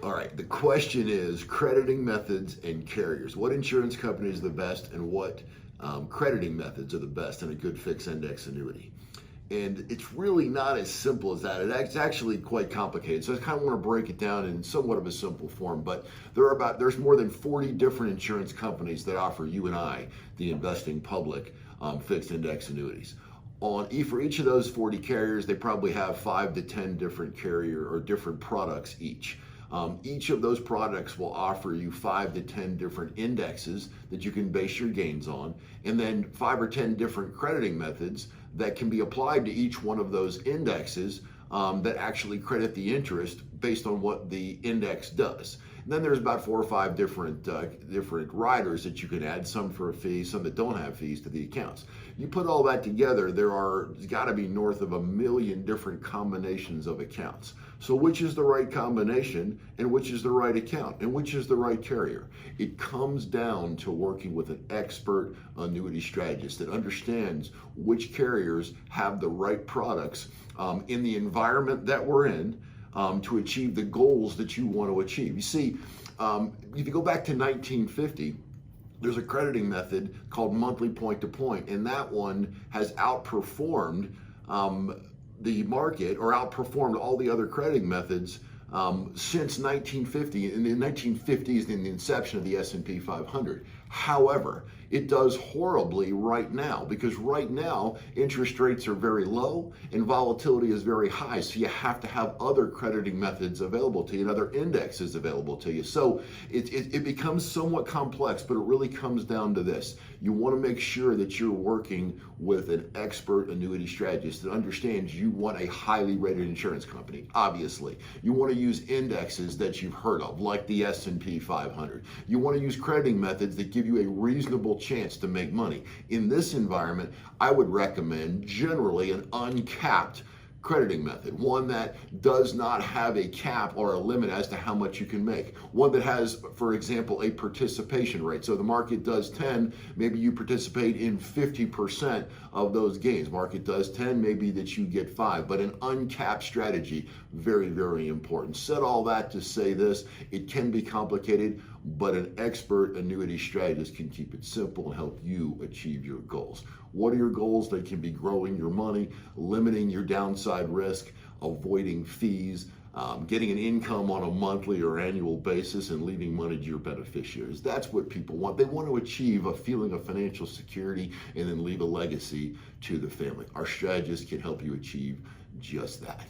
All right, the question is crediting methods and carriers. What insurance company is the best, and what crediting methods are the best in a good fixed index annuity? And it's really not as simple as that. It's actually quite complicated. So I kind of want to break it down in somewhat of a simple form. But there's more than 40 different insurance companies that offer you and I, the investing public, fixed index annuities. For each of those 40 carriers, they probably have 5 to 10 different carrier or different products each. Each of those products will offer you 5 to 10 different indexes that you can base your gains on, and then 5 or 10 different crediting methods that can be applied to each one of those indexes that actually credit the interest based on what the index does. And then there's about 4 or 5 different riders that you can add, some for a fee, some that don't have fees to the accounts. You put all that together, there's got to be north of 1 million different combinations of accounts. So which is the right combination, and which is the right account, and which is the right carrier? It comes down to working with an expert annuity strategist that understands which carriers have the right products in the environment that we're in, to achieve the goals that you want to achieve. You see, if you go back to 1950, there's a crediting method called monthly point to point, and that one has outperformed the market, or outperformed all the other crediting methods since 1950. In the 1950s, in the inception of the S&P 500. However, it does horribly right now, because right now interest rates are very low and volatility is very high. So you have to have other crediting methods available to you and other indexes available to you. So it becomes somewhat complex, but it really comes down to this. You want to make sure that you're working with an expert annuity strategist that understands you want a highly rated insurance company. Obviously, you want to use indexes that you've heard of, like the S&P 500. You want to use crediting methods that give you a reasonable chance to make money. In this environment, I would recommend generally an uncapped crediting method, one that does not have a cap or a limit as to how much you can make, one that has, for example, a participation rate. So the market does 10, maybe you participate in 50% of those gains. Market does 10, maybe that you get 5, but an uncapped strategy, very, very important. Said all that to say this: it can be complicated, but an expert annuity strategist can keep it simple and help you achieve your goals. What are your goals? They can be growing your money, limiting your downside risk, avoiding fees, getting an income on a monthly or annual basis, and leaving money to your beneficiaries. That's what people want. They want to achieve a feeling of financial security and then leave a legacy to the family. Our strategists can help you achieve just that.